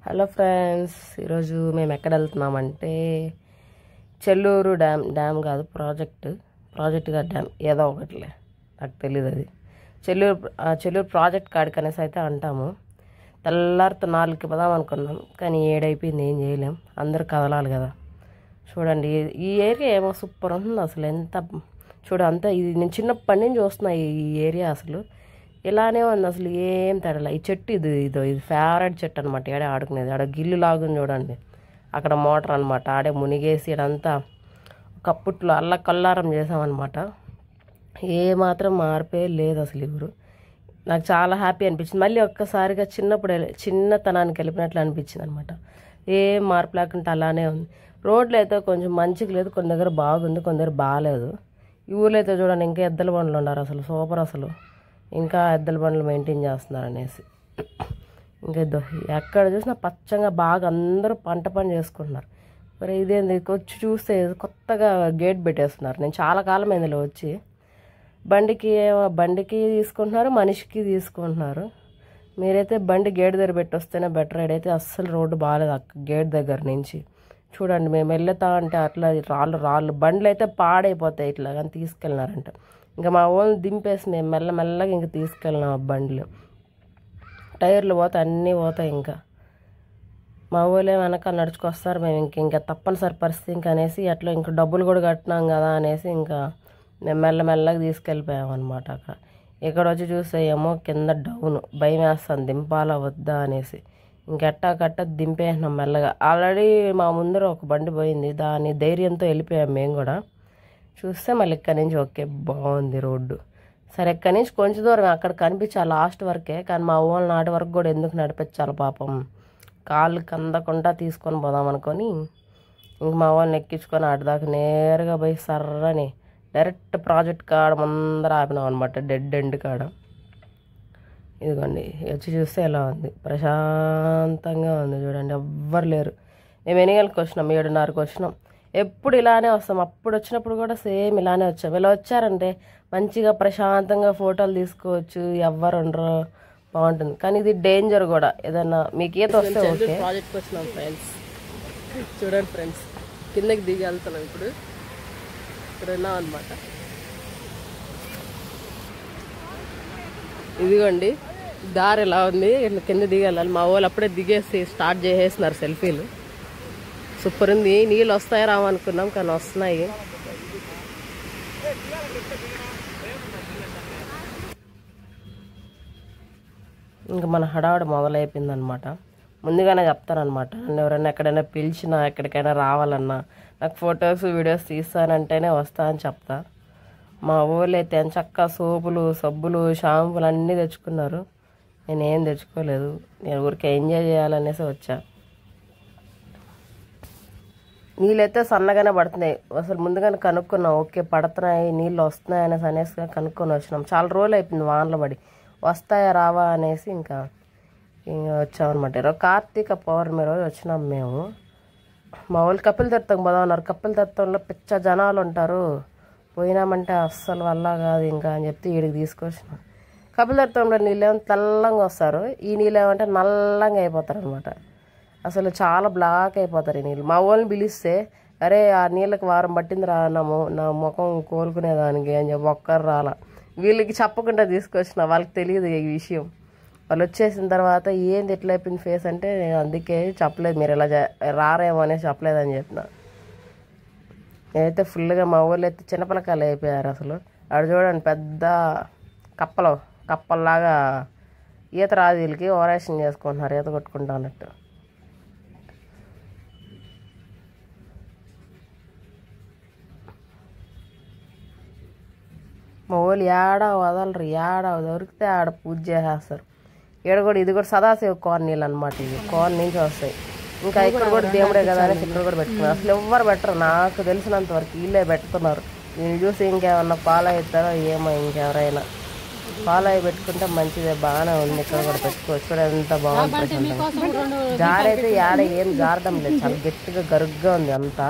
Hello friends, ఈరోజు మేము ఎక్కడ వెళ్తున్నామంటే చెల్లూరు డ్యామ్ కాదు, ప్రాజెక్టుగా డ్యామ్ ఏదో ఒకటిలే, నాకు తెలియదు అది. చెల్లూరు ప్రాజెక్ట్ కాడికి అనేసి అయితే అంటాము. తెల్లారితో 4కి పోదాం అనుకున్నాం, కానీ 7 అయిపోయింది. ఏం చేయలేం, అందరూ కదలాలి కదా. చూడండి, ఈ ఏరియా ఏమో సూపర్ ఉంటుంది అసలు. అంతా ఇది నేను చిన్నప్పటి నుంచి చూస్తున్నా. ఈ ఏరియా అసలు ఇలానే ఉంది, అసలు ఏం తడలే. ఈ చెట్టు ఇది ఫేవరెట్ చెట్టు అనమాట. ఆడే ఆడుకునేది, ఆడ గిల్లు లాగుంది చూడండి. అక్కడ మోటార్ అనమాట, ఆడే మునిగేసి ఇడంతా కప్పుట్లో కల్లారం చేసామన్నమాట. ఏ మాత్రం మార్పే లేదు అసలు. ఎవరు నాకు చాలా హ్యాపీ అనిపించింది. మళ్ళీ ఒక్కసారిగా చిన్నతనానికి వెళ్ళిపోయినట్లు అనిపించింది అనమాట. ఏం మార్పు లేకుండా అలానే ఉంది. రోడ్లు అయితే కొంచెం మంచిగా లేదు, కొన్ని దగ్గర బాగుంది, కొన్ని దగ్గర బాగాలేదు. ఈ ఊర్లో అయితే చూడండి, ఇంకా ఎద్దల బండ్లు ఉన్నారు అసలు. సూపర్ అసలు, ఇంకా ఎద్దల బండ్లు మెయింటైన్ చేస్తున్నారు అనేసి. ఇంకా ఎక్కడ చూసినా పచ్చంగా బాగా అందరూ పంట పని చేసుకుంటున్నారు. మరి ఇదేంది, వచ్చి చూస్తే కొత్తగా గేట్ పెట్టేస్తున్నారు. నేను చాలా కాలం ఇందులో వచ్చి బండికి తీసుకుంటున్నారు, మనిషికి తీసుకుంటున్నారు. మీరైతే బండి గేట్ దగ్గర పెట్టి వస్తేనే బెటర్. అయితే అస్సలు రోడ్డు బాగాలేదు గేట్ దగ్గర నుంచి. చూడండి, మేము వెళ్తా అంటే అట్లా రాళ్ళు బండ్లు అయితే పాడైపోతాయి ఇట్లా, కానీ తీసుకెళ్ళినారంట. ఇంకా మా ఊళ్ళని దింపేసి మేము మెల్లమెల్లగా ఇంకా తీసుకెళ్ళినాం. ఆ బండ్లు టైర్లు పోతాయి, అన్నీ పోతాయి. ఇంకా మా ఊళ్ళో వెనక నడుచుకొస్తారు. మేము ఇంకా తప్పనిసరి పరిస్థితి ఇంకా అనేసి అట్లా ఇంకా డబ్బులు కూడా కట్టినాం కదా అనేసి ఇంకా మేము మెల్లమెల్లగా తీసుకెళ్ళిపోయాం అనమాట. అక్కడ ఇక్కడ వచ్చి చూస్తే ఏమో కింద డౌన్, భయం వేస్తాను దింపాలా వద్దా అనేసి. ఇంకెట్టా దింపేసినాం మెల్లగా. ఆల్రెడీ మా ముందర ఒక బండి పోయింది, దాని ధైర్యంతో వెళ్ళిపోయాం మేము కూడా. చూస్తే మళ్ళీ ఇక్కడి నుంచి ఓకే, బాగుంది రోడ్డు. సరే, ఇక్కడి నుంచి కొంచెం దూరం అక్కడ కనిపించాలి లాస్ట్ వరకే, కానీ మా ఊళ్ళ నాటి వరకు కూడా ఎందుకు నడిపించాలి పాపం. కాళ్ళు కందకుండా తీసుకొని పోదాం అనుకొని ఇంక మా వాళ్ళని ఎక్కించుకొని ఆడదాకా నేరుగా పోయి సర్రని డైరెక్ట్ ప్రాజెక్ట్ కాడ ముందర ఆపినాం అనమాట, డెడ్ ఎండ్ కాడ. ఇదిగోండి, వచ్చి చూస్తే ఎలా ఉంది, ప్రశాంతంగా ఉంది. చూడండి, ఎవ్వరు లేరు. మేము ఎన్ని గంటలకు వచ్చినాం? 7:30కి వచ్చినాం. ఎప్పుడు ఇలానే వస్తాం. అప్పుడు వచ్చినప్పుడు కూడా సేమ్ ఇలానే వచ్చాం. ఇలా వచ్చారంటే మంచిగా ప్రశాంతంగా ఫోటోలు తీసుకోవచ్చు, ఎవ్వరు ఉండరు, బాగుంటుంది. కానీ ఇది డేంజర్ కూడా. ఏదన్నా మీకు ఈత వస్తే ఓకే. ప్రాజెక్ట్కి వచ్చినాం ఫ్రెండ్స్. చూడండి ఫ్రెండ్స్, కిందకి దిగి వెళ్తున్నాం. ఇప్పుడు ఉన్నాం అనమాట. ఇదిగోండి దారి ఎలా ఉంది, ఇట్లా కింద దిగెళ్ళాలి. మా వాళ్ళు అప్పుడే దిగేసి స్టార్ట్ చేసేస్తున్నారు సెల్ఫీలు. సూపర్ ఉంది. నీళ్ళు వస్తాయో రావనుకున్నాం, కానీ వస్తున్నాయి. ఇంకా మన హడావుడి మొదలైపోయింది అనమాట. ముందుగానే చెప్తారనమాట, నన్ను ఎవరైనా ఎక్కడైనా పిలిచినా ఎక్కడికైనా రావాలన్నా నాకు ఫొటోస్ వీడియోస్ తీస్తానంటేనే వస్తా అని చెప్తా. మా ఊళ్ళో అయితే చక్క సోపులు, సబ్బులు, షాంపులు అన్నీ తెచ్చుకున్నారు. నేనేం తెచ్చుకోలేదు, నేను ఊరికి ఎంజాయ్ చేయాలనేసి వచ్చా. నీళ్ళైతే సన్నగానే పడుతున్నాయి. అసలు ముందుగానే కనుక్కున్నాం, ఓకే పడుతున్నాయి, నీళ్ళు వస్తున్నాయి అనేసి కనుక్కొని వచ్చినాం. చాలా రోజులు అయిపోయింది వానలు పడి, వస్తాయా రావా అనేసి ఇంకా వచ్చామన్నమాట. ఈరోజు కార్తీక పౌర్ణమి రోజు వచ్చినాం మేము. మా వాళ్ళు కపిల తీర్థం పోదాం అన్నారు. కపిల తీర్థంలో పిచ్చ జనాలు ఉంటారు, పోయినామంటే అస్సలు వల్ల కాదు ఇంకా అని చెప్తే వీడికి తీసుకొచ్చినాం. కపిల తీర్థంలో నీళ్ళేమో తెల్లంగా వస్తారు, ఈ నీళ్ళేమంటే నల్లంగా అయిపోతారు అనమాట. అసలు చాలా బ్లాక్ అయిపోతారు ఈ నీళ్ళు. మా వాళ్ళని పిలిస్తే అరే ఆ నీళ్ళకి వారం పట్టింది నా ముఖం కోలుకునేదానికి అని చెప్పి ఒక్కరు రాలా. వీళ్ళకి చెప్పకుండా తీసుకొచ్చిన, వాళ్ళకి తెలియదు ఈ విషయం. వాళ్ళు వచ్చేసిన తర్వాత ఏంది ఎట్లా అయిపోయింది ఫేస్ అంటే, నేను అందుకే చెప్పలేదు, మీరు ఇలా రారేమో అనేసి చెప్పలేదని చెప్పిన. నేనైతే ఫుల్గా మా ఊళ్ళో అయితే చిన్నపిల్లకాయలు అయిపోయారు అసలు. అక్కడ చూడండి, పెద్ద కప్పల్లాగా ఈత రాదు వీళ్ళకి, ఓవరాక్షన్ చేసుకుంటున్నారు ఈత కొట్టుకుంటా అన్నట్టు. మా వాళ్ళు ఏడా వదలరు, ఏడా దొరికితే ఆడ పూజ చేసేస్తారు. ఇది కూడా సదాశివ కాలనీలు అనమాట. ఇవి కాలనీ నుంచి వస్తాయి. ఇంకా ఇక్కడ కూడా దేవుడే కదా అని ఇక్కడ కూడా పెట్టుకున్నారు. అసలు ఎవ్వరు పెట్టరు, నాకు తెలిసినంత వరకు వీళ్ళే పెడుతున్నారు. నేను చూసి ఇంకేమన్నా ఫాలో అవుతారో ఏమో, ఇంకెవరైనా ఫాలో అయ్యి పెట్టుకుంటే మంచిదే, బాగానే ఉంది. ఇక్కడ కూడా పెట్టుకోవచ్చు. కూడా ఎంత బాగుంది. జారైతే ఏం జారడం లేదు, చాలా గట్టిగా గరుగ్గా ఉంది అంతా.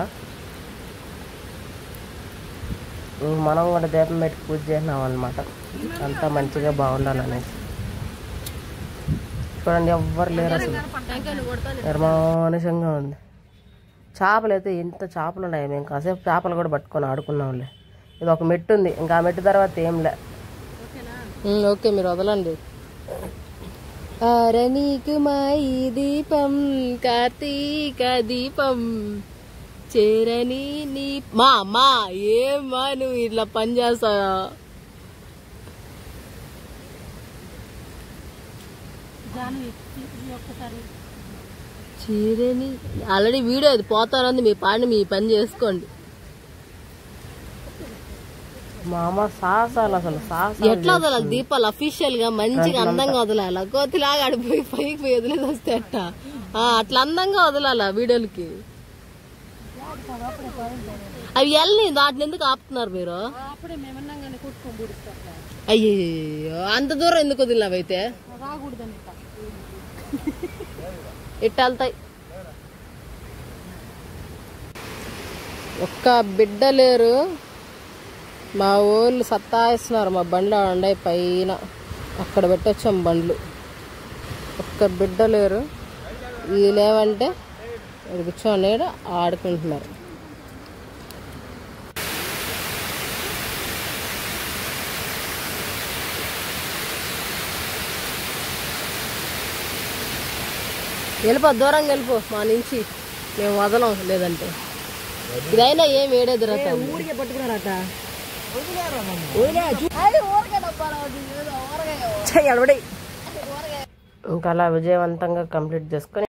మనం కూడా దీపం పెట్టి పూజ చేసినాం అనమాట, అంతా మంచిగా బాగుండాలనేసి. చూడండి ఎవ్వరు లేరు అసలు, నిర్మానుషంగా ఉంది. చేపలు అయితే ఎంత చేపలు ఉన్నాయి, మేము కాసేపు చేపలు కూడా పట్టుకొని ఆడుకున్నాంలే. ఇది ఒక మెట్టు ఉంది, ఇంకా ఆ మెట్టు తర్వాత ఏంలే. ఓకే మీరు వదలండి. ఆరణీకు మాయి దీపం కార్తీక దీపం చేరని నీ మా ఏమా నువ్వు ఇట్లా పని చేస్తావా? చీరని ఆల్రెడీ వీడియో అది పోతానంది, మీ పాడిని మీ పని చేసుకోండి. మా అమ్మ సాహసాలు అసలు ఎట్లా వదలాలి దీపాలు అఫీషియల్ గా మంచిగా అందంగా వదలాల, కోతిలాగా ఆడిపోయి పైకి పోయి వదిలేసి వస్తే అట్లా అందంగా వదలాల వీడియోలకి. అవి వెళ్ళని దాటిని ఎందుకు ఆపుతున్నారు మీరు? అయ్యో అంత దూరం ఎందుకు వదిలినావైతే? ఇట్ట వెళ్తాయి. ఒక్క బిడ్డ లేరు, మా ఊళ్ళు సత్తాయిస్తున్నారు. మా బండ్లు ఉండే పైన అక్కడ పెట్టొచ్చాం బండ్లు. ఒక్క బిడ్డ లేరు, వీళ్ళేమంటే కూర్చొని ఆడుకుంటున్నారు. వెళ్ళిపో, దూరంగా వెళ్ళిపో మా నుంచి, మేము వదలం. లేదంటే ఇదైనా ఏం వేడేదిరట ఊరికే పట్టుకున్నారట. ఇంకా అలా విజయవంతంగా కంప్లీట్ చేసుకొని